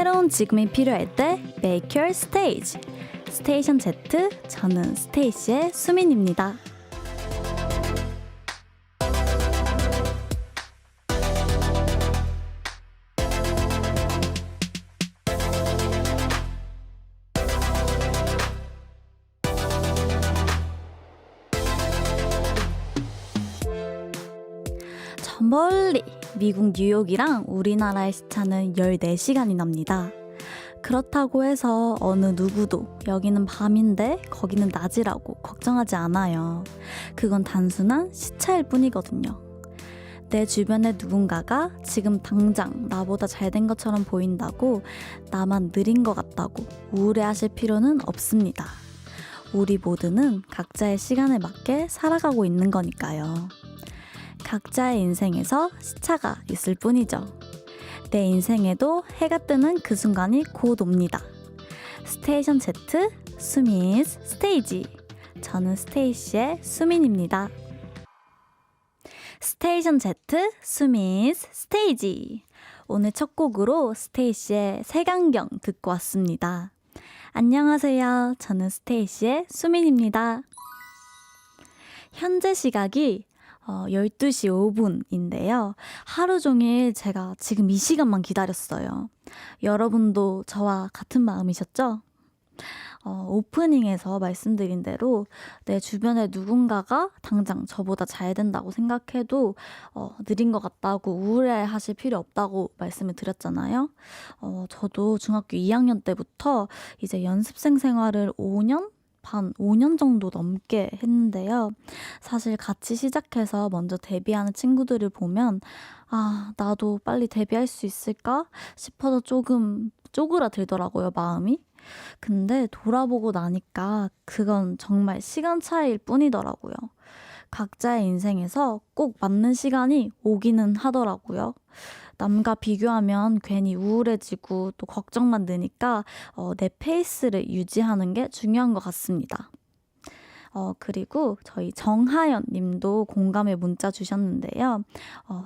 새로운 지금이 필요할 때 Make Your Stage. 스테이션 Z, 저는 스테이시의 수민입니다. 저 멀리 미국 뉴욕이랑 우리나라의 시차는 14시간이 납니다. 그렇다고 해서 어느 누구도 여기는 밤인데 거기는 낮이라고 걱정하지 않아요. 그건 단순한 시차일 뿐이거든요. 내 주변에 누군가가 지금 당장 나보다 잘된 것처럼 보인다고 나만 느린 것 같다고 우울해하실 필요는 없습니다. 우리 모두는 각자의 시간에 맞게 살아가고 있는 거니까요. 각자의 인생에서 시차가 있을 뿐이죠. 내 인생에도 해가 뜨는 그 순간이 곧 옵니다. 스테이션 Z, 수민's 스테이지. 저는 스테이시의 수민입니다. 스테이션 Z, 수민's 스테이지. 오늘 첫 곡으로 스테이시의 색안경 듣고 왔습니다. 안녕하세요. 저는 스테이시의 수민입니다. 현재 시각이 12시 5분인데요. 하루 종일 제가 지금 이 시간만 기다렸어요. 여러분도 저와 같은 마음이셨죠? 오프닝에서 말씀드린 대로 내 주변에 누군가가 당장 저보다 잘 된다고 생각해도 느린 것 같다고 우울해하실 필요 없다고 말씀을 드렸잖아요. 저도 중학교 2학년 때부터 이제 연습생 생활을 5년 정도 넘게 했는데요. 사실 같이 시작해서 먼저 데뷔하는 친구들을 보면 나도 빨리 데뷔할 수 있을까 싶어서 조금 쪼그라들더라고요, 마음이. 근데 돌아보고 나니까 그건 정말 시간 차이일 뿐이더라고요. 각자의 인생에서 꼭 맞는 시간이 오기는 하더라고요. 남과 비교하면 괜히 우울해지고 또 걱정만 드니까 내 페이스를 유지하는 게 중요한 것 같습니다. 그리고 저희 정하연 님도 공감의 문자 주셨는데요.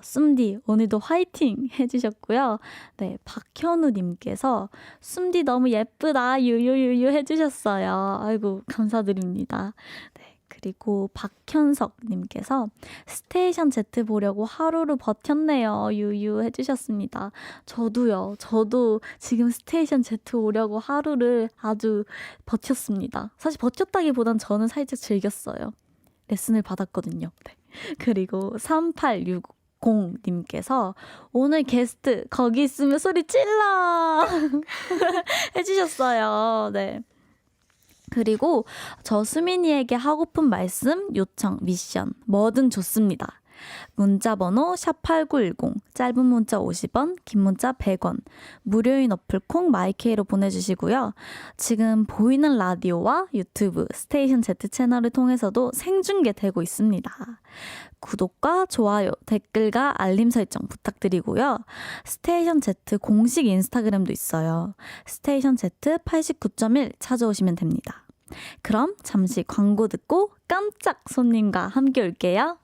쏨디 오늘도 화이팅 해주셨고요. 네, 박현우 님께서 쏨디 너무 예쁘다 유유유유 해주셨어요. 아이고 감사드립니다. 네. 그리고 박현석 님께서 스테이션 Z 보려고 하루를 버텼네요. 유유 해주셨습니다. 저도 지금 스테이션 Z 오려고 하루를 아주 버텼습니다. 사실 버텼다기보단 저는 살짝 즐겼어요. 레슨을 받았거든요. 네. 그리고 3860님께서 오늘 게스트 거기 있으면 소리 질러 해주셨어요. 네. 그리고 저 수민이에게 하고픈 말씀, 요청, 미션 뭐든 좋습니다. 문자번호 샵8910, 짧은 문자 50원, 긴 문자 100원, 무료인 어플 콩 마이케이로 보내주시고요. 지금 보이는 라디오와 유튜브 스테이션 Z 채널을 통해서도 생중계되고 있습니다. 구독과 좋아요, 댓글과 알림 설정 부탁드리고요. 스테이션 Z 공식 인스타그램도 있어요. 스테이션 Z 89.1 찾아오시면 됩니다. 그럼 잠시 광고 듣고 깜짝 손님과 함께 올게요.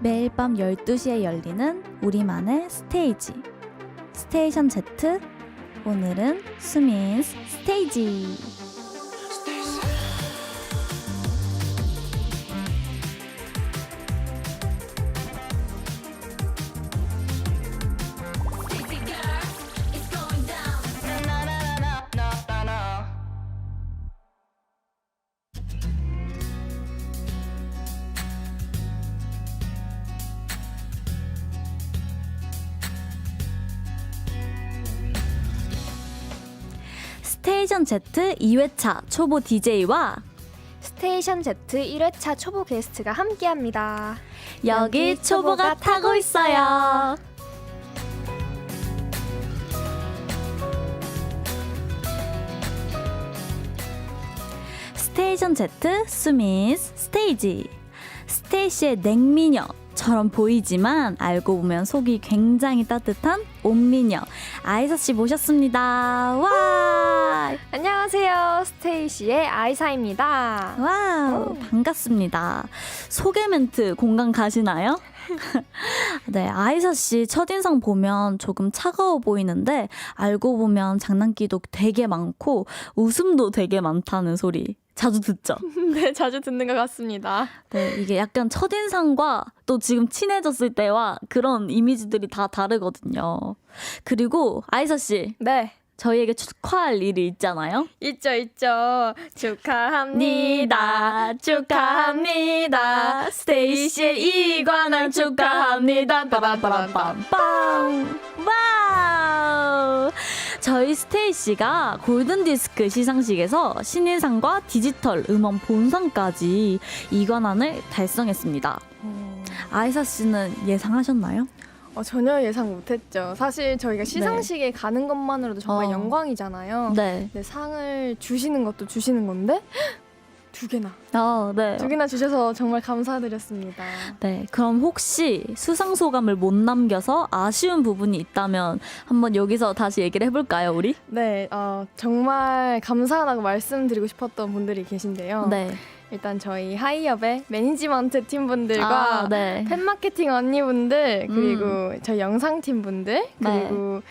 매일 밤 12시에 열리는 우리만의 스테이지. 스테이션 Z, 오늘은 수민's 스테이지. 스테이션 Z 2회차 초보 DJ와 스테이션 Z 1회차 초보 게스트가 함께합니다. 여기 초보가 타고 있어요. 스테이션 Z 수민's 스테이지. 스테이시의 냉미녀처럼 보이지만 알고 보면 속이 굉장히 따뜻한 온미녀 아이사씨 모셨습니다. 와! 안녕하세요. 안녕하세요. 스테이시의 아이사입니다. 와우, 반갑습니다. 소개 멘트 공감 가시나요? 네, 아이사 씨 첫인상 보면 조금 차가워 보이는데 알고 보면 장난기도 되게 많고 웃음도 되게 많다는 소리 자주 듣죠? 네, 자주 듣는 것 같습니다. 네, 이게 약간 첫인상과 또 지금 친해졌을 때와 그런 이미지들이 다 다르거든요. 그리고 아이사 씨, 네. 저희에게 축하할 일이 있잖아요. 있죠. 축하합니다. 축하합니다. 스테이시의 이관왕 축하합니다. 빠밤빠밤빰빰. 와우. 저희 스테이시가 골든디스크 시상식에서 신인상과 디지털 음원 본상까지 이관왕을 달성했습니다. 아이사 씨는 예상하셨나요? 전혀 예상 못했죠. 사실 저희가 시상식에 가는 것만으로도 정말 영광이잖아요. 네. 네, 상을 주시는 것도 주시는 건데 두 개나. 네. 두 개나 주셔서 정말 감사드렸습니다. 네, 그럼 혹시 수상 소감을 못 남겨서 아쉬운 부분이 있다면 한번 여기서 다시 얘기를 해볼까요, 우리? 네, 정말 감사하다고 말씀드리고 싶었던 분들이 계신데요. 네. 일단 저희 하이업의 매니지먼트 팀분들과 네. 팬마케팅 언니분들 그리고 저희 영상팀 분들 그리고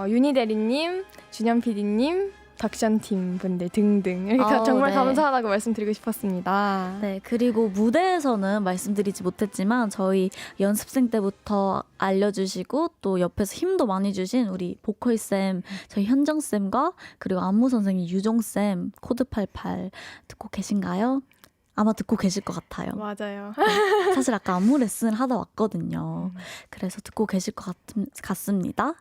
유니 대리님, 준현 PD님, 덕션팀 분들 등등 이렇게 정말 네. 감사하다고 말씀드리고 싶었습니다. 네, 그리고 무대에서는 말씀드리지 못했지만 저희 연습생 때부터 알려주시고 또 옆에서 힘도 많이 주신 우리 보컬쌤, 저희 현정쌤과 그리고 안무 선생님 유종쌤, 코드88 듣고 계신가요? 아마 듣고 계실 것 같아요. 맞아요. 사실 아까 안무 레슨을 하다 왔거든요. 그래서 듣고 계실 것 같습니다.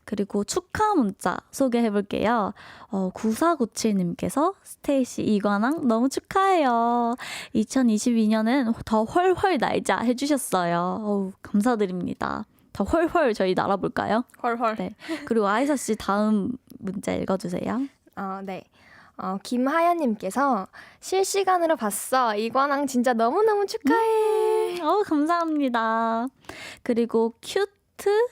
그리고 축하 문자 소개해볼게요. 9497님께서 스테이시 이관왕 너무 축하해요. 2022년은 더 훨훨 날자 해주셨어요. 감사드립니다. 더 훨훨 저희 날아볼까요? 헐헐. 네. 그리고 아이사 씨 다음 문자 읽어주세요. 네. 김하연님께서 실시간으로 봤어. 이관왕 진짜 너무너무 축하해. 감사합니다. 그리고 큐트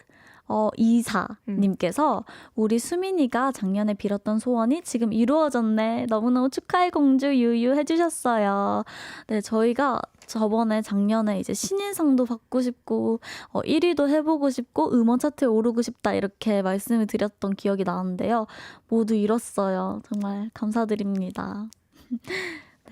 이사님께서 우리 수민이가 작년에 빌었던 소원이 지금 이루어졌네. 너무너무 축하해 공주 유유 해주셨어요. 네, 저희가 저번에 작년에 이제 신인상도 받고 싶고 1위도 해보고 싶고 음원 차트에 오르고 싶다 이렇게 말씀을 드렸던 기억이 나는데요. 모두 이뤘어요. 정말 감사드립니다.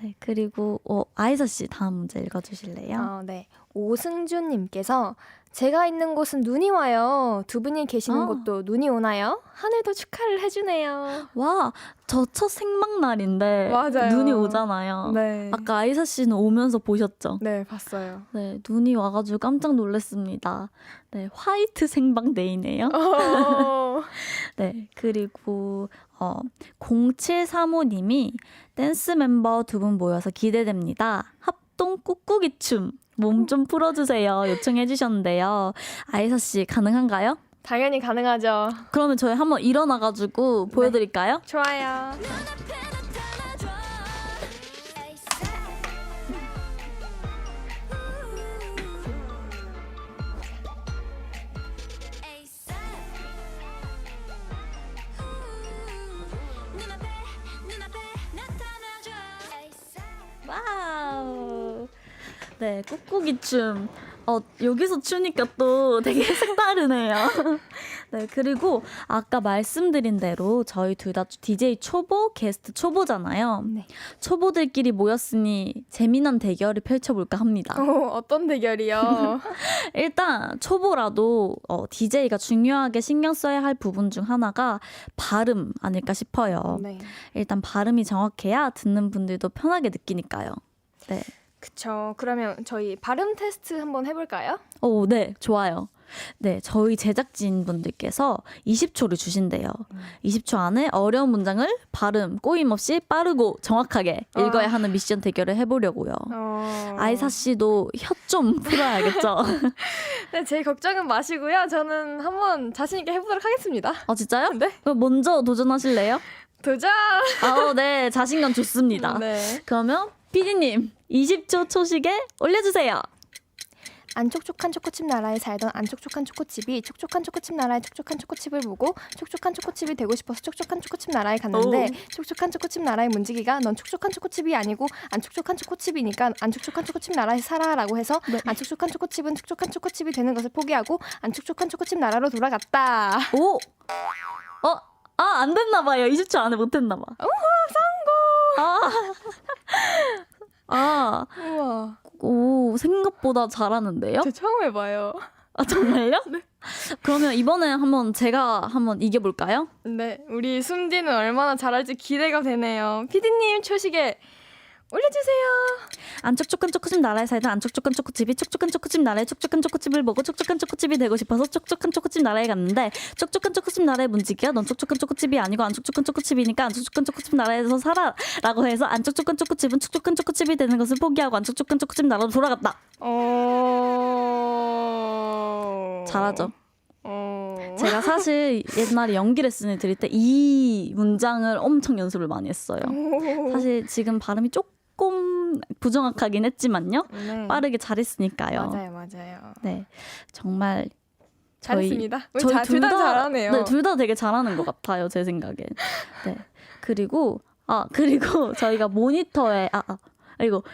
네, 그리고 아이사 씨 다음 문제 읽어주실래요? 네. 오승준님께서 제가 있는 곳은 눈이 와요. 두 분이 계시는 곳도 눈이 오나요? 하늘도 축하를 해주네요. 와, 저 첫 생방날인데 맞아요. 눈이 오잖아요. 네. 아까 아이사 씨는 오면서 보셨죠? 네, 봤어요. 네, 눈이 와가지고 깜짝 놀랐습니다. 네, 화이트 생방데이네요. 네, 그리고 0735님이 댄스 멤버 두 분 모여서 기대됩니다. 합동 꾹꾹이 춤. 몸 좀 풀어주세요. 요청해 주셨는데요. 아이사 씨 가능한가요? 당연히 가능하죠. 그러면 저희 한번 일어나가지고 보여드릴까요? 좋아요. 와우. 네, 꾹꾹이 춤. 여기서 추니까 또 되게 색다르네요. 네, 그리고 아까 말씀드린 대로 저희 둘 다 DJ 초보, 게스트 초보잖아요. 네. 초보들끼리 모였으니 재미난 대결을 펼쳐볼까 합니다. 어떤 대결이요? 일단 초보라도 DJ가 중요하게 신경 써야 할 부분 중 하나가 발음 아닐까 싶어요. 네. 일단 발음이 정확해야 듣는 분들도 편하게 느끼니까요. 네. 그쵸. 그러면 저희 발음 테스트 한번 해볼까요? 네, 좋아요. 네, 저희 제작진분들께서 20초를 주신대요. 20초 안에 어려운 문장을 발음 꼬임 없이 빠르고 정확하게 읽어야 하는 미션 대결을 해보려고요. 아이사 씨도 혀 좀 풀어야겠죠? 네, 제 걱정은 마시고요. 저는 한번 자신 있게 해보도록 하겠습니다. 진짜요? 네. 그럼 먼저 도전하실래요? 도전! 네, 자신감 좋습니다. 네. 그러면 PD님 20초 초식에 올려주세요. 안촉촉한 초코칩 나라에 살던 안촉촉한 초코칩이 촉촉한 초코칩 나라의 촉촉한 초코칩을 보고 촉촉한 초코칩이 되고 싶어서 촉촉한 초코칩 나라에 갔는데 촉촉한 초코칩 나라의 문지기가 넌 촉촉한 초코칩이 아니고 안촉촉한 초코칩이니까 안촉촉한 초코칩 나라에 살아라고 해서 안촉촉한 초코칩은 촉촉한 초코칩이 되는 것을 포기하고 안촉촉한 초코칩 나라로 돌아갔다. 오! 안 됐나 봐요. 20초 안에 못 했나 봐. 우와. 오, 생각보다 잘하는데요? 저 처음 해봐요. 정말요? 네. 그러면 이번에 제가 한번 이겨볼까요? 네, 우리 숨디는 얼마나 잘할지 기대가 되네요. 피디님 초식에 올려주세요. 안촉촉한 초코칩 나라에 살던 안촉촉한 초코칩이 촉촉한 초코칩 나라의 촉촉한 초코칩을 보고 촉촉한 초코칩이 되고 싶어서 촉촉한 초코칩 나라에 갔는데 촉촉한 초코칩 나라의 문지기야 넌 촉촉한 초코칩이 아니고 안촉촉한 초코칩이니까 안촉촉한 초코칩 나라에서 살아라고 해서 안촉촉한 초코칩은 촉촉한 초코칩이 되는 것을 포기하고 안촉촉한 초코칩 나라로 돌아갔다. 잘하죠? 제가 사실 옛날에 연기 레슨을 드릴 때 이 문장을 엄청 연습을 많이 했어요. 사실 지금 발음이 조금 부정확하긴 했지만요. 네. 빠르게 잘했으니까요. 맞아요. 네, 정말 잘했습니다. 저희 둘 다 잘하네요. 네, 둘 다 되게 잘하는 것 같아요, 제 생각엔. 네, 그리고 저희가 모니터에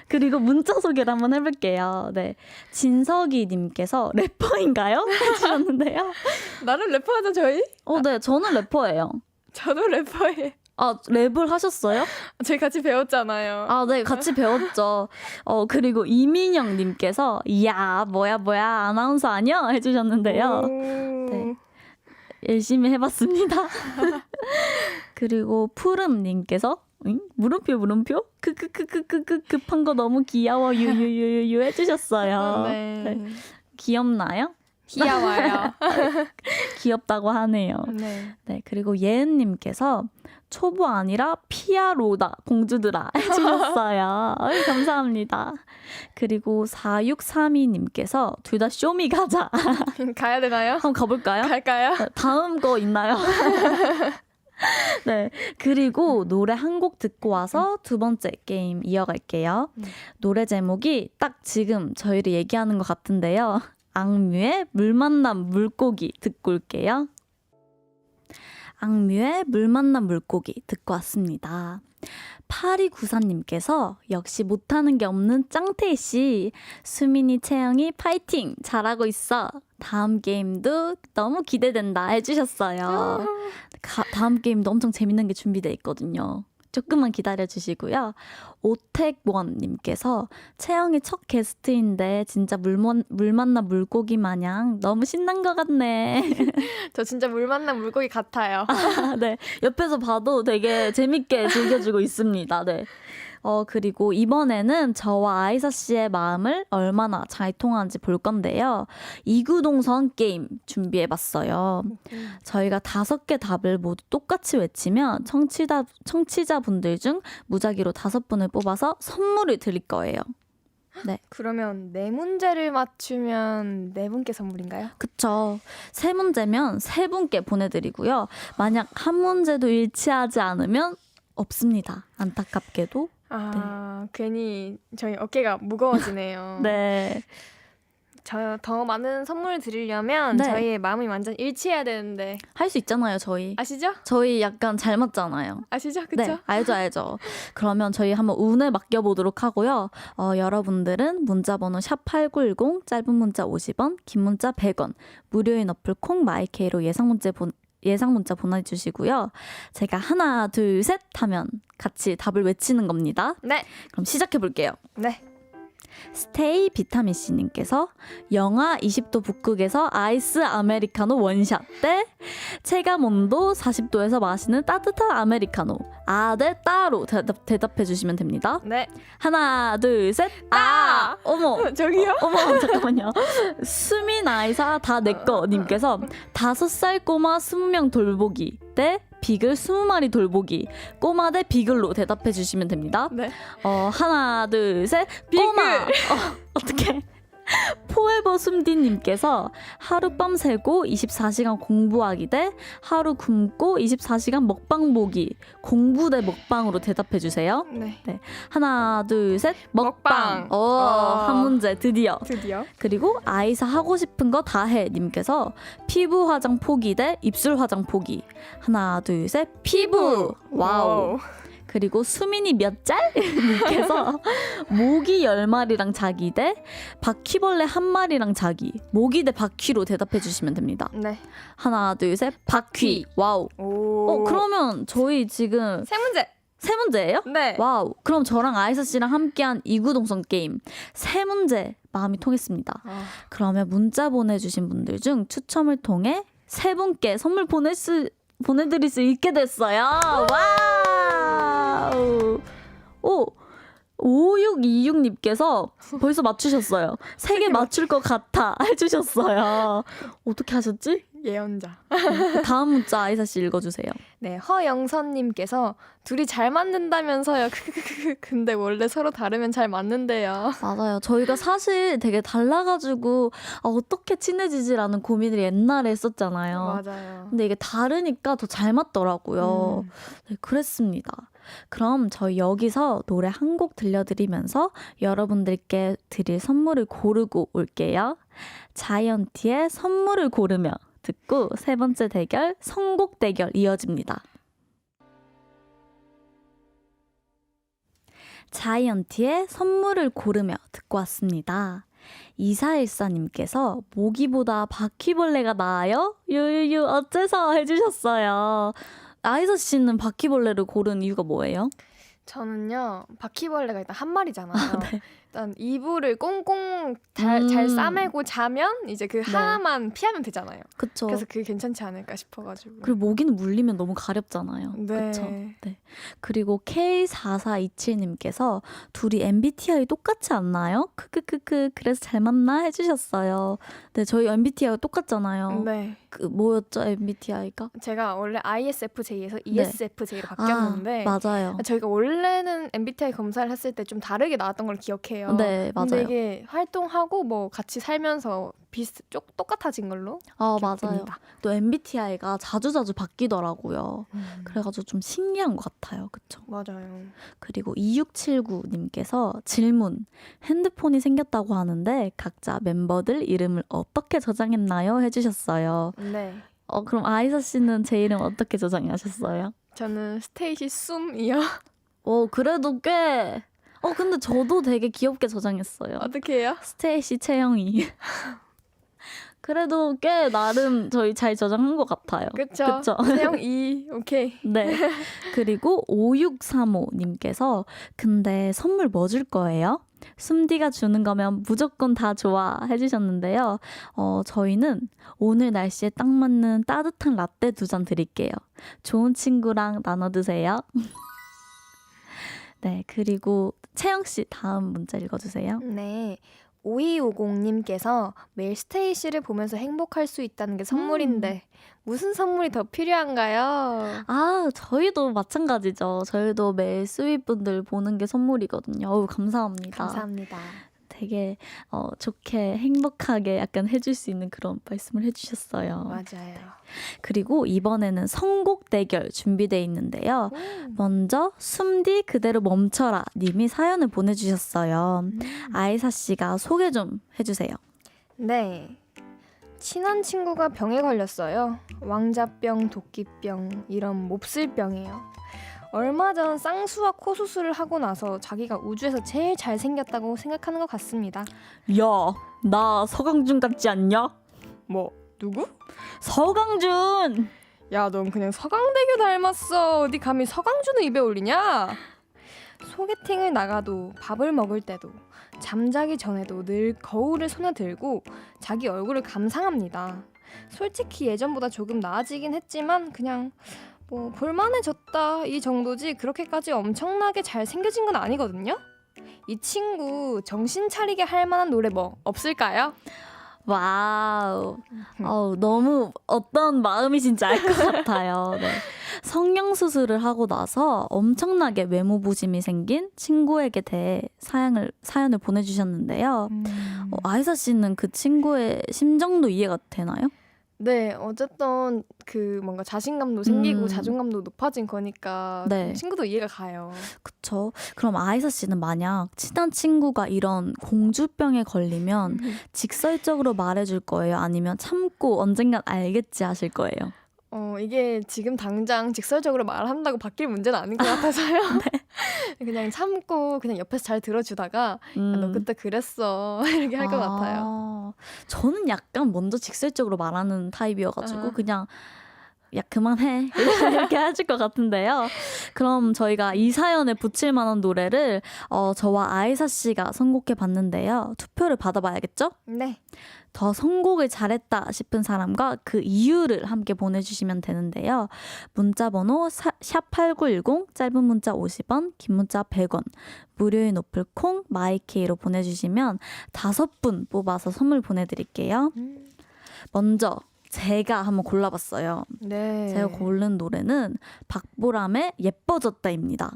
그리고 문자 소개를 한번 해볼게요. 네, 진석이님께서 래퍼인가요? 해주셨는데요. 나는 래퍼하자 저희? 네, 저는 래퍼예요. 저도 래퍼예요. 랩을 하셨어요? 저희 같이 배웠잖아요. 네, 같이 배웠죠. 그리고 이민영님께서 이야 뭐야 아나운서 아니야? 해주셨는데요. 네, 열심히 해봤습니다. 그리고 푸름님께서 물음표 급한 거 너무 귀여워 유유유유 해주셨어요. 네. 귀엽나요? 귀여워요. 귀엽다고 하네요. 네, 그리고 예은님께서 초보 아니라 피아로다 공주들아 해주셨어요. 감사합니다. 그리고 4632님께서 둘 다 쇼미 가자. 가야 되나요? 한번 가볼까요? 갈까요? 다음 거 있나요? 네, 그리고 노래 한 곡 듣고 와서 두 번째 게임 이어갈게요. 노래 제목이 딱 지금 저희를 얘기하는 것 같은데요. 악뮤의 물 만난 물고기 듣고 올게요. 악뮤의 물 만난 물고기 듣고 왔습니다. 8294님께서 역시 못하는 게 없는 짱태씨 수민이 채영이 파이팅 잘하고 있어 다음 게임도 너무 기대된다 해주셨어요. 다음 게임도 엄청 재밌는 게 준비되어 있거든요. 조금만 기다려주시고요. 오택원님께서 채영이 첫 게스트인데 진짜 물 만난 물고기 마냥 너무 신난 것 같네. 저 진짜 물 만난 물고기 같아요. 네, 옆에서 봐도 되게 재밌게 즐겨주고 있습니다. 네. 그리고 이번에는 저와 아이사 씨의 마음을 얼마나 잘 통하는지 볼 건데요. 이구동성 게임 준비해봤어요. 저희가 5개 답을 모두 똑같이 외치면 청취자분들 중 무작위로 5분을 뽑아서 선물을 드릴 거예요. 네. 그러면 4문제를 맞추면 4분께 선물인가요? 그쵸. 3문제면 3분께 보내드리고요. 만약 한 문제도 일치하지 않으면 없습니다. 안타깝게도. 괜히 저희 어깨가 무거워지네요. 네. 더 많은 선물을 드리려면 네. 저희의 마음이 완전 일치해야 되는데 할 수 있잖아요, 저희. 아시죠? 저희 약간 잘 맞잖아요. 아시죠? 그쵸? 네, 알죠. 그러면 저희 한번 운에 맡겨보도록 하고요. 여러분들은 문자번호 샵8910, 짧은 문자 50원, 긴 문자 100원, 무료인 어플 콩 마이케이로 예상 문자 보내주시고요. 제가 하나, 둘, 셋 하면 같이 답을 외치는 겁니다. 네. 그럼 시작해볼게요. 네. 스테이 비타민C님께서 영하 20도 북극에서 아이스 아메리카노 원샷 대 체감온도 40도에서 마시는 따뜻한 아메리카노 네 따로 대답해 주시면 됩니다. 네. 하나 둘 셋 어머 저기요? 어머 잠깐만요. 수민 아이사 다 내꺼 님께서 5살 꼬마 20명 돌보기 대 비글 20마리 돌보기 꼬마 대 비글로 대답해 주시면 됩니다. 네. 하나 둘 셋 비글. 꼬마 어떻게 포에버 숨디님께서 하룻밤 새고 24시간 공부하기 대 하루 굶고 24시간 먹방 보기. 공부 대 먹방으로 대답해주세요. 네. 하나, 둘, 셋. 먹방. 먹방. 한 문제 드디어. 드디어. 그리고 아이사 하고 싶은 거 다 해 님께서 피부 화장 포기 대 입술 화장 포기. 하나, 둘, 셋. 피부. 와우. 그리고 수민이 몇 짤? 님께서 모기 10마리랑 자기 대 바퀴벌레 1마리랑 자기. 모기 대 바퀴로 대답해 주시면 됩니다. 네. 하나, 둘, 셋. 바퀴. 와우. 오. 그러면 저희 지금 세 문제. 세 문제예요? 네. 와우. 그럼 저랑 아이사 씨랑 함께한 이구동성 게임 세 문제 마음이 통했습니다. 그러면 문자 보내주신 분들 중 추첨을 통해 세 분께 선물 보내드릴 수 있게 됐어요. 와우. 오. 5626님께서 벌써 맞추셨어요. 세 개 맞출 것 같아 해주셨어요. 어떻게 하셨지? 예언자. 다음 문자 아이사 씨 읽어주세요. 네, 허영선님께서 둘이 잘 맞는다면서요. 근데 원래 서로 다르면 잘 맞는데요. 맞아요. 저희가 사실 되게 달라가지고 어떻게 친해지지라는 고민을 옛날에 했었잖아요. 맞아요. 근데 이게 다르니까 더 잘 맞더라고요. 네, 그랬습니다. 그럼 저희 여기서 노래 한 곡 들려드리면서 여러분들께 드릴 선물을 고르고 올게요. 자이언티의 선물을 고르며 듣고 세 번째 대결 선곡 대결 이어집니다. 자이언티의 선물을 고르며 듣고 왔습니다. 2414님께서 모기보다 바퀴벌레가 나아요? 유유유 어째서 해주셨어요. 아이사 씨는 바퀴벌레를 고른 이유가 뭐예요? 저는요, 바퀴벌레가 일단 한 마리잖아요. 네. 일단 이불을 꽁꽁 잘 싸매고 자면 이제 그 하나만 피하면 되잖아요. 그쵸. 그래서 그게 괜찮지 않을까 싶어가지고. 그리고 모기는 물리면 너무 가렵잖아요. 네. 그쵸. 네. 그리고 K4427님께서 둘이 MBTI 똑같지 않나요? 크크크크 그래서 잘 맞나 해주셨어요. 네, 저희 MBTI가 똑같잖아요. 네. 그 뭐였죠 MBTI가? 제가 원래 ISFJ에서 ESFJ로 바뀌었는데 맞아요. 저희가 원래는 MBTI 검사를 했을 때 좀 다르게 나왔던 걸 기억해요. 네, 맞아요. 근데 이게 활동하고 뭐 같이 살면서 똑같아진 걸로 맞아요. 기억됩니다. 또 MBTI가 자주자주 바뀌더라고요. 그래가지고 좀 신기한 것 같아요. 그쵸? 맞아요. 그리고 2679님께서 질문. 핸드폰이 생겼다고 하는데 각자 멤버들 이름을 어떻게 저장했나요? 해주셨어요. 네. 그럼 아이사 씨는 제 이름 어떻게 저장하셨어요? 저는 스테이시 숨이요. 그래도 꽤. 근데 저도 되게 귀엽게 저장했어요. 어떻게 해요? 스테이시 채영이. 그래도 꽤 나름 저희 잘 저장한 것 같아요. 그쵸? 채영 2. 오케이. 네. 그리고 5635님께서 근데 선물 뭐 줄 거예요? 숨디가 주는 거면 무조건 다 좋아 해주셨는데요. 저희는 오늘 날씨에 딱 맞는 따뜻한 라떼 2잔 드릴게요. 좋은 친구랑 나눠 드세요. 네, 그리고 채영씨 다음 문자 읽어주세요. 네. 5250님께서 매일 스테이시를 보면서 행복할 수 있다는 게 선물인데 무슨 선물이 더 필요한가요? 저희도 마찬가지죠. 저희도 매일 스윗분들 보는 게 선물이거든요. 감사합니다. 감사합니다. 되게 좋게 행복하게 약간 해줄 수 있는 그런 말씀을 해주셨어요. 맞아요. 그리고 이번에는 선곡 대결 준비되어 있는데요. 먼저 숨디 그대로 멈춰라 님이 사연을 보내주셨어요. 아이사 씨가 소개 좀 해주세요. 네. 친한 친구가 병에 걸렸어요. 왕자병, 도끼병, 이런 몹쓸병이에요. 얼마 전 쌍수와 코 수술을 하고 나서 자기가 우주에서 제일 잘생겼다고 생각하는 것 같습니다. 야, 나 서강준 같지 않냐? 뭐, 누구? 서강준! 야, 넌 그냥 서강대교 닮았어. 어디 감히 서강준을 입에 올리냐? 소개팅을 나가도 밥을 먹을 때도 잠자기 전에도 늘 거울을 손에 들고 자기 얼굴을 감상합니다. 솔직히 예전보다 조금 나아지긴 했지만 그냥 뭐 볼만해졌다 이 정도지 그렇게까지 엄청나게 잘생겨진 건 아니거든요. 이 친구 정신 차리게 할 만한 노래 뭐 없을까요? 와우. 너무 어떤 마음이신지 알 것 같아요. 네. 성형수술을 하고 나서 엄청나게 외모 부심이 생긴 친구에게 대해 사연을 보내주셨는데요. 아이사 씨는 그 친구의 심정도 이해가 되나요? 네, 어쨌든 그 뭔가 자신감도 생기고 자존감도 높아진 거니까 네. 친구도 이해가 가요. 그쵸. 그럼 아이사 씨는 만약 친한 친구가 이런 공주병에 걸리면 직설적으로 말해줄 거예요? 아니면 참고 언젠간 알겠지 하실 거예요? 이게 지금 당장 직설적으로 말한다고 바뀔 문제는 아닌 것 같아서요. 그냥 참고 그냥 옆에서 잘 들어주다가 야, 너 그때 그랬어 이렇게 할 것 같아요. 저는 약간 먼저 직설적으로 말하는 타입이어가지고 그냥 야 그만해 이렇게 하실 것 같은데요. 그럼 저희가 이 사연에 붙일 만한 노래를 저와 아이사 씨가 선곡해 봤는데요. 투표를 받아봐야겠죠? 네. 더 선곡을 잘했다 싶은 사람과 그 이유를 함께 보내주시면 되는데요. 문자번호 샵8910 짧은 문자 50원 긴 문자 100원 무료인 어플 콩 마이케이로 보내주시면 5분 뽑아서 선물 보내드릴게요. 먼저 제가 한번 골라봤어요. 네. 제가 고른 노래는 박보람의 예뻐졌다입니다.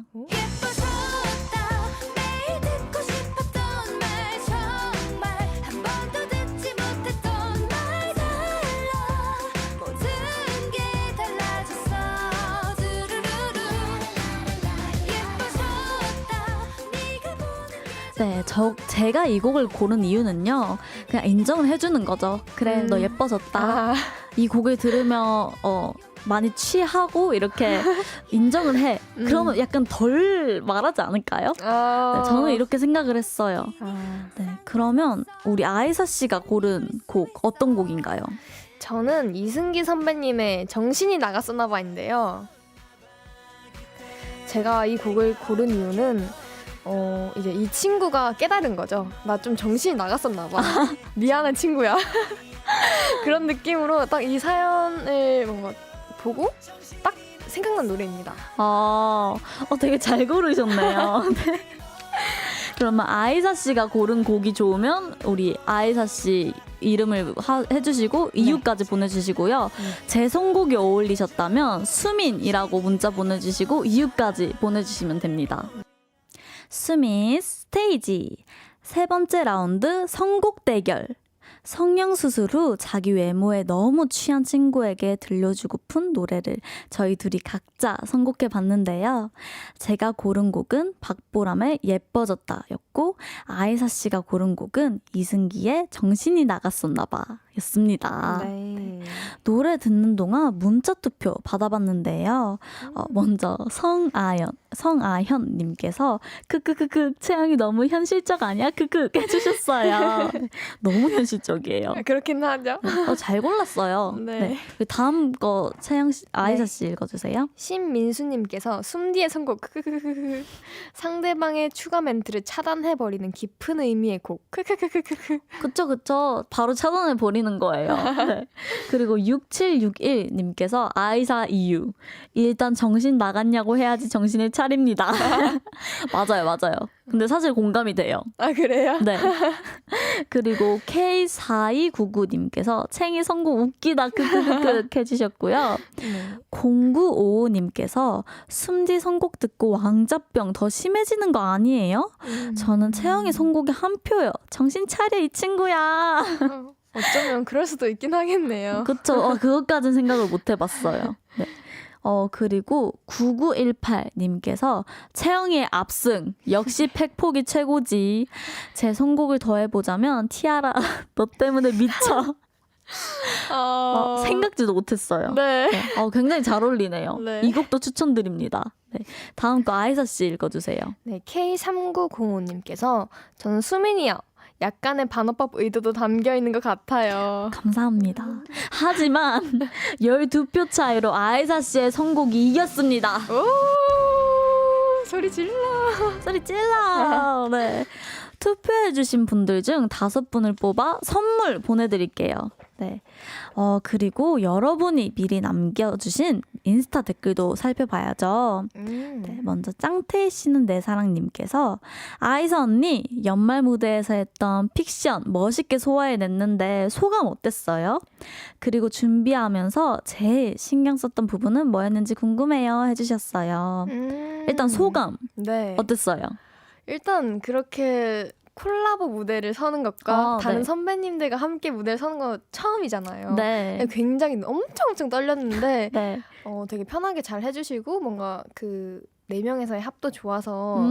네, 제가 이 곡을 고른 이유는요. 그냥 인정을 해주는 거죠. 그래, 너 예뻐졌다. 이 곡을 들으면 많이 취하고 이렇게 인정을 해. 그러면 약간 덜 말하지 않을까요? 네, 저는 이렇게 생각을 했어요. 네, 그러면 우리 아이사 씨가 고른 곡 어떤 곡인가요? 저는 이승기 선배님의 정신이 나갔었나 봐인데요. 제가 이 곡을 고른 이유는 이제 이 친구가 깨달은 거죠. 나 좀 정신이 나갔었나 봐. 미안한 친구야. 그런 느낌으로 딱 이 사연을 뭔가 보고 딱 생각난 노래입니다. 되게 잘 고르셨네요. 네. 그러면 아이사 씨가 고른 곡이 좋으면 우리 아이사 씨 이름을 해주시고 이유까지 보내주시고요. 제 선곡이 어울리셨다면 수민이라고 문자 보내주시고 이유까지 보내주시면 됩니다. 수민 스테이지 세 번째 라운드 선곡 대결. 성형수술 후 자기 외모에 너무 취한 친구에게 들려주고픈 노래를 저희 둘이 각자 선곡해 봤는데요. 제가 고른 곡은 박보람의 예뻐졌다 였고 아이사 씨가 고른 곡은 이승기의 정신이 나갔었나 봐 였습니다. 네. 노래 듣는 동안 문자 투표 받아봤는데요. 먼저 성아현님께서 크크크크 채영이 너무 현실적 아니야? 크크 해주셨어요. 너무 현실적이에요. 그렇긴 하죠. 잘 골랐어요. 네. 네. 다음 거 채영 씨, 아이사 씨 읽어주세요. 신민수님께서 숨디의 선곡 크크크크 상대방의 추가 멘트를 차단해버리는 깊은 의미의 곡 크크크크크. 그쵸. 바로 차단해 버리는 거예요. 네. 그리고 6761님께서 아이사 이유. 일단 정신 나갔냐고 해야지 정신을 차립니다. 맞아요. 근데 사실 공감이 돼요. 아 그래요? 네. 그리고 K4299님께서 챙이 선곡 웃기다 크크크크 해주셨고요. 0955님께서 숨디 선곡 듣고 왕자병 더 심해지는 거 아니에요? 저는 채영이 선곡에 한 표요. 정신 차려 이 친구야. 어쩌면 그럴 수도 있긴 하겠네요. 그쵸. 그것까진 생각을 못 해봤어요. 네. 그리고 9918님께서 채영이의 압승 역시 팩폭이 최고지. 제 선곡을 더해보자면 티아라 너 때문에 미쳐. 생각지도 못했어요. 네. 네. 굉장히 잘 어울리네요. 네. 이 곡도 추천드립니다. 네. 다음 거 아이사 씨 읽어주세요. 네, K3905님께서 저는 수민이요. 약간의 반어법 의도도 담겨 있는 것 같아요. 감사합니다. 하지만 12표 차이로 아이사 씨의 선곡이 이겼습니다. 오, 소리 질러. 네. 투표해주신 분들 중 5분을 뽑아 선물 보내드릴게요. 네. 그리고 여러분이 미리 남겨주신 인스타 댓글도 살펴봐야죠. 네, 먼저 짱태희 씨는 내 사랑님께서 아이사 언니 연말 무대에서 했던 픽션 멋있게 소화해냈는데 소감 어땠어요? 그리고 준비하면서 제일 신경 썼던 부분은 뭐였는지 궁금해요 해주셨어요. 일단 소감 네. 어땠어요? 일단 그렇게 콜라보 무대를 서는 것과 다른 네. 선배님들과 함께 무대를 서는 거 처음이잖아요. 네. 굉장히 엄청 떨렸는데 네. 되게 편하게 잘 해주시고 뭔가 그 4명에서의 합도 좋아서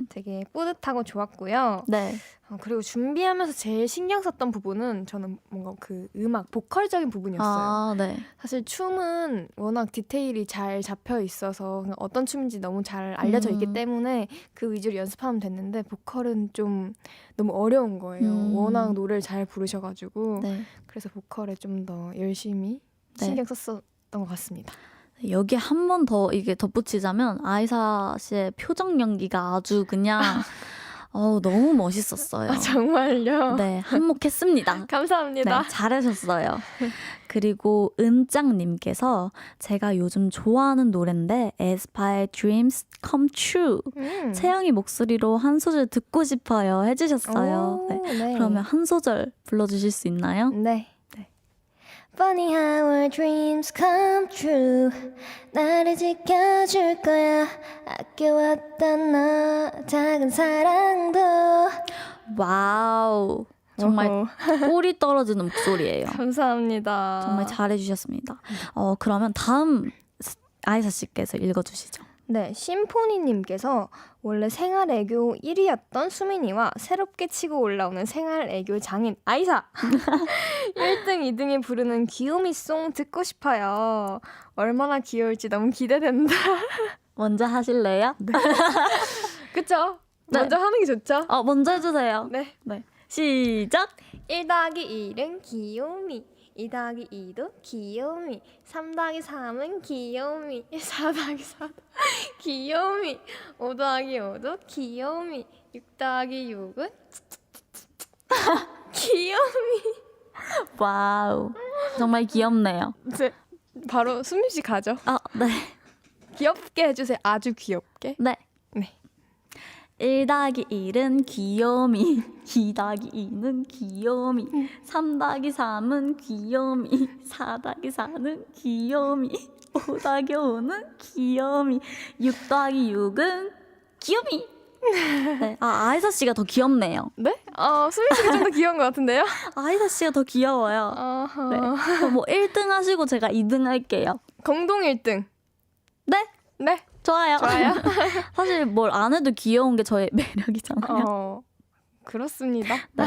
되게 뿌듯하고 좋았고요. 네. 그리고 준비하면서 제일 신경 썼던 부분은 저는 뭔가 그 음악, 보컬적인 부분이었어요. 아, 네. 사실 춤은 워낙 디테일이 잘 잡혀 있어서 그냥 어떤 춤인지 너무 잘 알려져 있기 때문에 그 위주로 연습하면 됐는데 보컬은 좀 너무 어려운 거예요. 워낙 노래를 잘 부르셔가지고 네. 그래서 보컬에 좀 더 열심히 네. 신경 썼던 것 같습니다. 여기 한 번 더 이게 덧붙이자면 아이사 씨의 표정 연기가 아주 그냥 너무 멋있었어요. 정말요? 네, 한몫했습니다. 감사합니다. 네, 잘하셨어요. 그리고 은짱님께서 제가 요즘 좋아하는 노래인데 에스파의 Dreams Come True 채영이 목소리로 한 소절 듣고 싶어요 해주셨어요. 네. 네. 그러면 한 소절 불러주실 수 있나요? 네. 네. Funny how our dreams come true. 나를 지켜줄 거야. 아껴왔던 너 작은 사랑도. 와우. 정말 꿀이 떨어지는 목소리예요. 감사합니다. 정말 잘해주셨습니다. 그러면 다음 아이사 씨께서 읽어주시죠. 네, 심포니님께서 원래 생활 애교 1위였던 수민이와 새롭게 치고 올라오는 생활 애교 장인 아이사 1등, 2등이 부르는 귀요미송 듣고 싶어요. 얼마나 귀여울지 너무 기대된다. 먼저 하실래요? 네. 그쵸? 네. 먼저 하는 게 좋죠? 먼저 해주세요. 네. 시작! 1 더하기 1은 귀요미, 2 더하기 2도 귀요미, 3 더하기 3은 귀요미, 4 더하기 4도 귀요미, 5 더하기 5도 귀요미, 6 더하기 6은 귀요미. 와우. 정말 귀엽네요. 네, 바로 수민 씨 가죠. 네. 귀엽게 해주세요. 아주 귀엽게. 네. 네. 1 더하기 1은 귀요미, 2 더하기 2는 귀요미, 3 더하기 3은 귀요미, 4 더하기 4는 귀요미, 5 더하기 5는 귀요미, 6 더하기 6은 귀요미. 네. 아이사 씨가 더 귀엽네요. 네? 수민 씨가 좀 더 귀여운 것 같은데요? 아이사 씨가 더 귀여워요. 네. 그럼 뭐 1등 하시고 제가 2등 할게요. 공동 1등. 네? 네. 좋아요. 좋아요. 사실 뭘 안 해도 귀여운 게 저의 매력이잖아요. 그렇습니다. 네.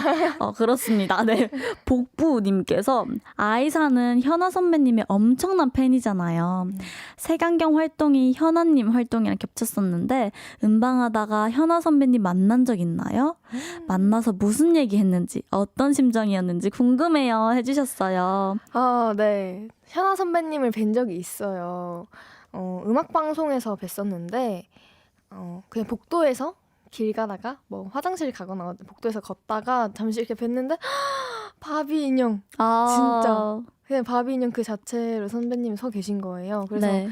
그렇습니다. 네. 복부님께서 아이사는 현아 선배님의 엄청난 팬이잖아요. 색안경 활동이 현아님 활동이랑 겹쳤었는데 음방하다가 현아 선배님 만난 적 있나요? 만나서 무슨 얘기했는지 어떤 심정이었는지 궁금해요 해주셨어요. 네. 현아 선배님을 뵌 적이 있어요. 음악 방송에서 뵀었는데 그냥 복도에서 길 가다가 뭐 화장실 가거나 복도에서 걷다가 잠시 이렇게 뵀는데 바비 인형 진짜 그냥 바비 인형 그 자체로 선배님이 서 계신 거예요. 그래서 네.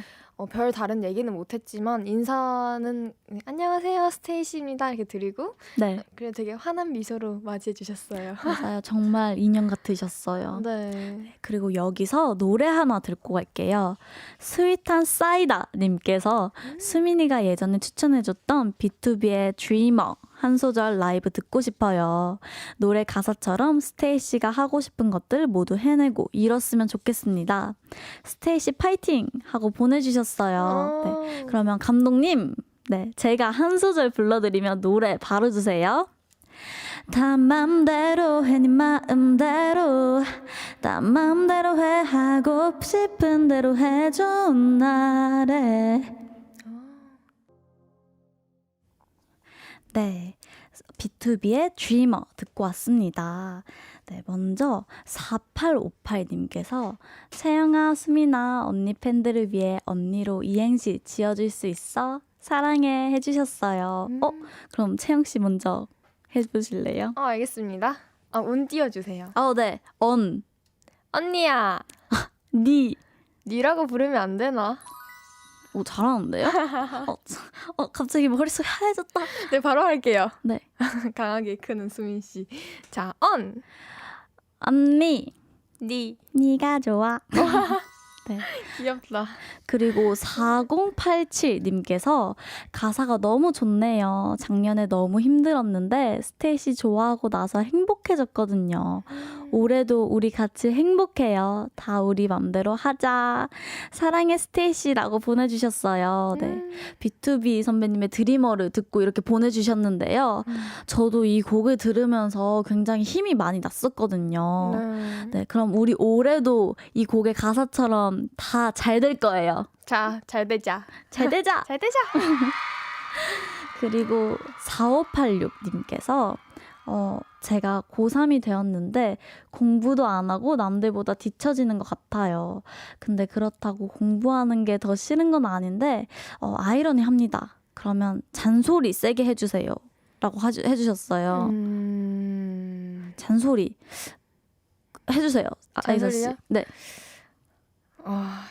별 다른 얘기는 못했지만 인사는 안녕하세요 스테이시입니다 이렇게 드리고 네. 그래 되게 환한 미소로 맞이해 주셨어요. 맞아요. 정말 인형 같으셨어요. 네. 그리고 여기서 노래 하나 듣고 갈게요. 스윗한 사이다 님께서 수민이가 예전에 추천해줬던 B2B의 Dreamer 한 소절 라이브 듣고 싶어요. 노래 가사처럼 스테이씨가 하고 싶은 것들 모두 해내고 이뤘으면 좋겠습니다. 스테이씨 파이팅! 하고 보내주셨어요. 네. 그러면 감독님, 네, 제가 한 소절 불러드리면 노래 바로 주세요. 다 맘대로 해 네 마음대로 다 맘대로 해 하고 싶은 대로 해줘 나래. 네, B2B의 Dreamer 듣고 왔습니다. 네, 먼저 4858님께서 채영아, 수민아, 언니 팬들을 위해 언니로 이행시 지어줄 수 있어? 사랑해 해주셨어요. 그럼 채영씨 먼저 해보실래요? 알겠습니다. 운 띄워주세요. 네. 언니야. 니. 니라고 부르면 안 되나? 오, 잘하는데요? 갑자기 머릿속이 하얘졌다. 네, 바로 할게요. 네. 강하게 크는 수민 씨. 자, 언니. 니. 니가 좋아. 네. 귀엽다. 그리고 4087님께서 가사가 너무 좋네요. 작년에 너무 힘들었는데 스테이시 좋아하고 나서 행복해졌거든요. 올해도 우리 같이 행복해요. 다 우리 맘대로 하자. 사랑해 스테이시라고 보내주셨어요. 네. B2B 선배님의 드리머를 듣고 이렇게 보내주셨는데요. 저도 이 곡을 들으면서 굉장히 힘이 많이 났었거든요. 네, 그럼 우리 올해도 이 곡의 가사처럼 다 잘 될 거예요. 자, 잘 되자. 잘 되자! 잘 되자. 그리고 4586님께서 제가 고3이 되었는데 공부도 안 하고 남들보다 뒤처지는 것 같아요. 근데 그렇다고 공부하는 게 더 싫은 건 아닌데 아이러니합니다. 그러면 잔소리 세게 해주세요. 라고 해주셨어요. 잔소리 해주세요. 아이서 씨. 잔소리요? 네.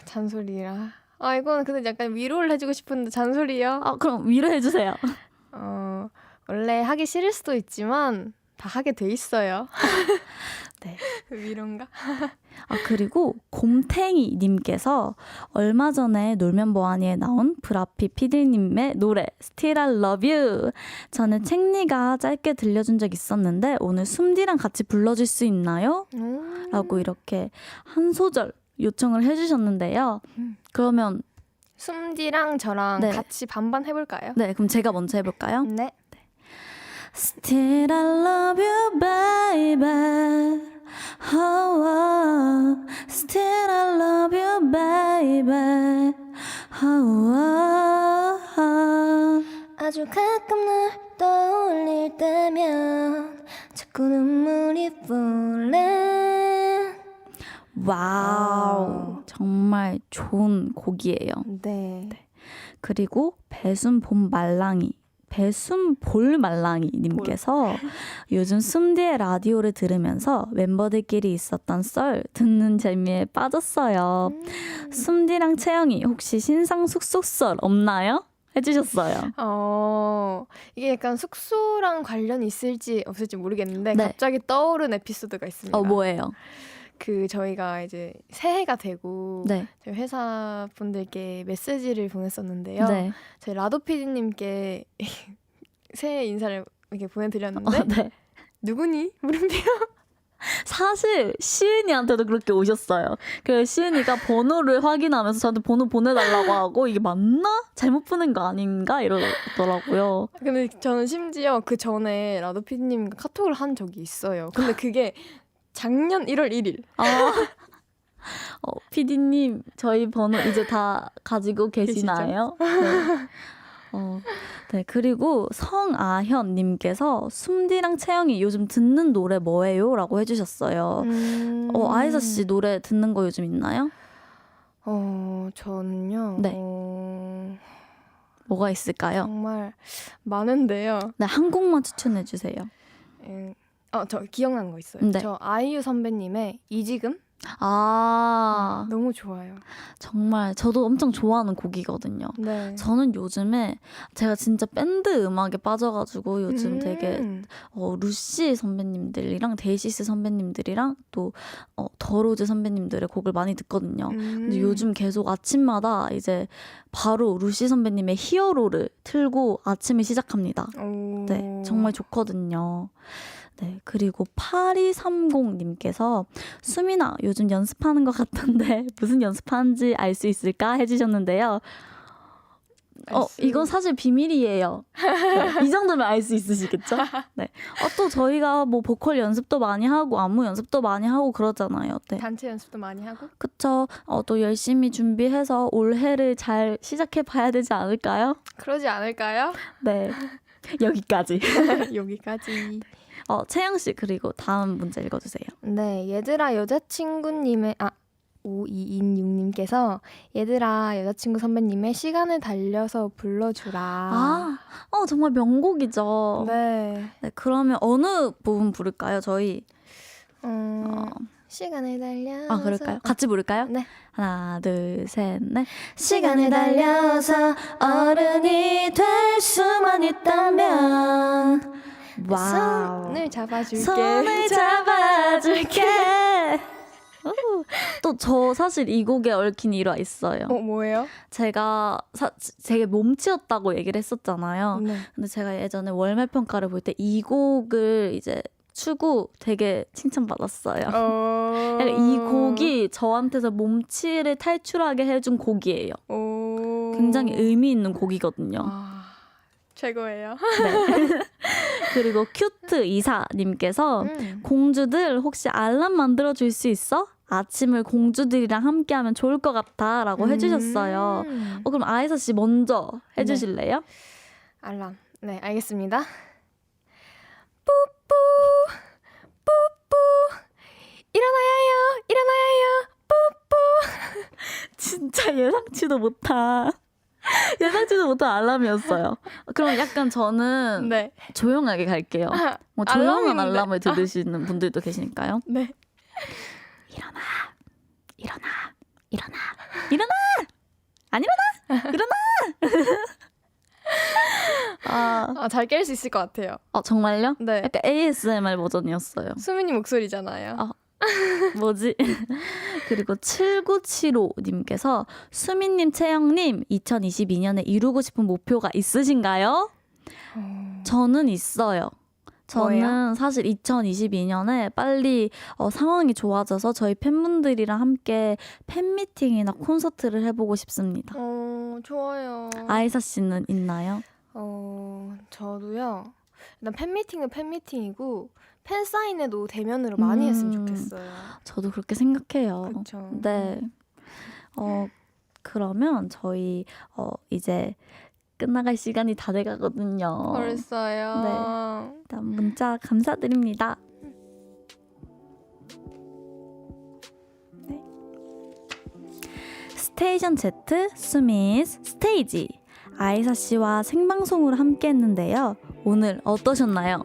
잔소리라. 이거는 근데 약간 위로를 해주고 싶은데 잔소리요? 그럼 위로해주세요. 원래 하기 싫을 수도 있지만 다 하게 돼 있어요. 네. 위로인가? 그리고 곰탱이님께서 얼마 전에 놀면 뭐하니에 나온 브라피 피디님의 노래 Still I Love You 저는 책니가 짧게 들려준 적 있었는데 오늘 숨디랑 같이 불러줄 수 있나요? 라고 이렇게 한 소절 요청을 해주셨는데요. 그러면 숨디랑 저랑 네. 같이 반반 해볼까요? 네, 그럼 제가 먼저 해볼까요? 네. Still I love you, baby. Oh, still I love you, baby. Oh, 아주 가끔 널 떠올릴 때면 자꾸 눈물이 뿔래. 와우, 정말 좋은 곡이에요. 네. 그리고 배순볼말랑이님께서 요즘 숨디의 라디오를 들으면서 멤버들끼리 있었던 썰 듣는 재미에 빠졌어요. 숨디랑 채영이 혹시 신상 숙소 썰 없나요? 해주셨어요. 이게 약간 숙소랑 관련이 있을지 없을지 모르겠는데 네. 갑자기 떠오른 에피소드가 있습니다. 뭐예요? 저희가 이제 새해가 되고 네. 저희 회사 분들께 메시지를 보냈었는데요. 네. 저희 라도 PD님께 새해 인사를 이렇게 보내드렸는데 네. 누구니? 물음표. 사실 시은이한테도 그렇게 오셨어요. 그래서 시은이가 번호를 확인하면서 저한테 번호 보내달라고 하고 이게 맞나? 잘못 보낸 거 아닌가? 이러더라고요. 근데 저는 심지어 그 전에 라도 PD님과 카톡을 한 적이 있어요. 근데 그게 작년 1월 1일. PD님 저희 번호 이제 다 가지고 계시나요? 네. 네, 그리고 성아현님께서 숨디랑 채영이 요즘 듣는 노래 뭐예요? 라고 해주셨어요. 아이사 씨 노래 듣는 거 요즘 있나요? 저는요. 네. 뭐가 있을까요? 정말 많은데요. 네, 한 곡만 추천해 주세요. 저 기억난 거 있어요. 네. 저 아이유 선배님의 이지금? 너무 좋아요. 정말 저도 엄청 좋아하는 곡이거든요. 네. 저는 요즘에 제가 진짜 밴드 음악에 빠져가지고 요즘 되게 루시 선배님들이랑 데이시스 선배님들이랑 또 더로즈 선배님들의 곡을 많이 듣거든요. 근데 요즘 계속 아침마다 이제 바로 루시 선배님의 히어로를 틀고 아침을 시작합니다. 네, 정말 좋거든요. 네, 그리고 8230님께서 수민아 요즘 연습하는 것 같던데 무슨 연습하는지 알 수 있을까 해주셨는데요. 이건 사실 비밀이에요. 네, 이 정도면 알 수 있으시겠죠? 네. 또 저희가 뭐 보컬 연습도 많이 하고 안무 연습도 많이 하고 그러잖아요. 네. 단체 연습도 많이 하고. 그쵸. 또 열심히 준비해서 올해를 잘 시작해 봐야 되지 않을까요? 그러지 않을까요? 네. 여기까지. 여기까지. 채영 씨 그리고 다음 문제 읽어주세요. 네, 얘들아 여자친구님의 5226님께서 얘들아 여자친구 선배님의 시간을 달려서 불러주라. 정말 명곡이죠. 네. 네, 그러면 어느 부분 부를까요, 저희? 시간을 달려서. 아, 그럴까요? 같이 부를까요? 네. 하나, 둘, 셋, 넷. 시간을 달려서 어른이 될 수만 있다면. 와우. 손을 잡아줄게. 손을 잡아줄게. 또 저 사실 이 곡에 얽힌 일화 있어요. 뭐예요? 제가 되게 몸치였다고 얘기를 했었잖아요. 네. 근데 제가 예전에 월말 평가를 볼 때 이 곡을 이제 추고 되게 칭찬받았어요. 약간 이 곡이 저한테서 몸치를 탈출하게 해준 곡이에요. 굉장히 의미 있는 곡이거든요. 최고예요. 네. 그리고 큐트 이사님께서 공주들 혹시 알람 만들어줄 수 있어? 아침을 공주들이랑 함께하면 좋을 것 같아 라고 해주셨어요. 그럼 아이사 씨 먼저 해주실래요? 알람. 네, 알겠습니다. 일어나야 해요. 일어나야 해요. 진짜 예상치도 못한 알람이었어요. 그럼 약간 저는 네. 조용하게 갈게요. 뭐 조용한 알람인데. 알람을 들으시는 분들도 계시니까요. 네. 일어나. 안 일어나. 일어나. 잘 깰 수 있을 것 같아요. 정말요? 네. 약간 ASMR 버전이었어요. 수민이 목소리잖아요. 뭐지? 그리고 7975님께서 수민님, 채영님 2022년에 이루고 싶은 목표가 있으신가요? 저는 있어요. 저는 뭐예요? 사실 2022년에 빨리 상황이 좋아져서 저희 팬분들이랑 함께 팬미팅이나 콘서트를 해보고 싶습니다. 좋아요. 아이사 씨는 있나요? 저도요. 일단 팬미팅은 팬미팅이고 팬사인회도 대면으로 많이 했으면 좋겠어요. 저도 그렇게 생각해요. 그렇죠. 네. 그러면 저희 이제 끝나갈 시간이 다 돼가거든요. 벌써요. 네. 일단 문자 감사드립니다. 네. 스테이션 Z 수미스 스테이지 아이사 씨와 생방송으로 함께했는데요. 오늘 어떠셨나요?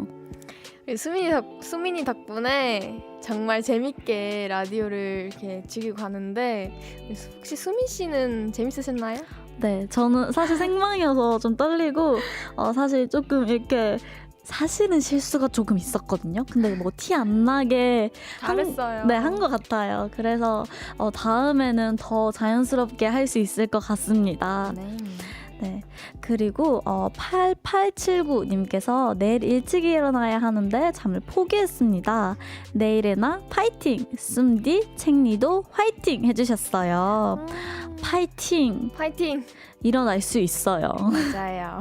수민이 덕분에 정말 재밌게 라디오를 이렇게 즐기고 가는데 혹시 수민 씨는 재밌으셨나요? 네, 저는 사실 생방이어서 좀 떨리고 사실 조금 이렇게 사실은 실수가 조금 있었거든요. 근데 뭐 티 안 나게 잘했어요. 한 것 같아요. 그래서 다음에는 더 자연스럽게 할 수 있을 것 같습니다. 네. 네. 그리고 8879님께서 내일 일찍 일어나야 하는데 잠을 포기했습니다. 내일에나 파이팅! 씀디, 챙리도 화이팅! 해주셨어요. 파이팅! 파이팅! 일어날 수 있어요. 맞아요.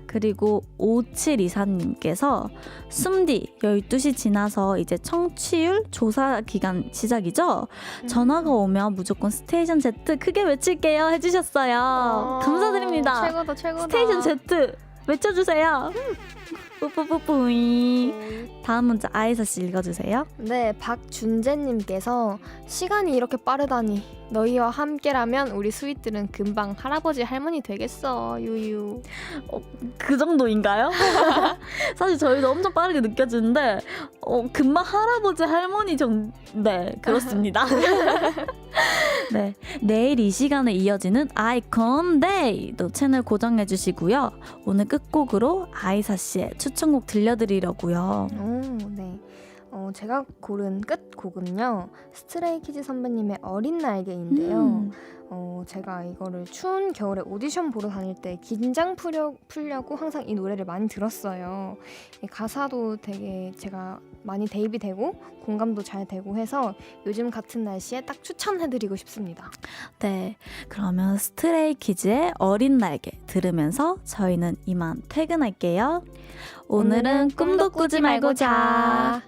그리고 5724님께서 씀디 12시 지나서 이제 청취율 조사 기간 시작이죠? 전화가 오면 무조건 스테이션 Z 크게 외칠게요 해주셨어요. 감사드립니다. 최고다. 스테이션 Z 외쳐주세요. 뿌뿌뿌뿌이. 다음 문자 아이사 씨 읽어주세요. 네, 박준재님께서 시간이 이렇게 빠르다니 너희와 함께라면 우리 스윗들은 금방 할아버지 할머니 되겠어. 유유. 그 정도인가요? 사실 저희도 엄청 빠르게 느껴지는데 금방 할아버지 할머니 네, 그렇습니다. 네, 내일 이 시간에 이어지는 아이콘 데이도 채널 고정해 주시고요. 오늘 끝곡으로 아이사 씨의 추천곡 들려드리려고요. 네. 제가 고른 끝곡은요. 스트레이키즈 선배님의 어린 날개인데요. 제가 이거를 추운 겨울에 오디션 보러 다닐 때 긴장 풀려고 항상 이 노래를 많이 들었어요. 이 가사도 되게 제가 많이 대입이 되고 공감도 잘 되고 해서 요즘 같은 날씨에 딱 추천해드리고 싶습니다. 네, 그러면 스트레이키즈의 어린 날개 들으면서 저희는 이만 퇴근할게요. 오늘은 꿈도 꾸지 말고 자.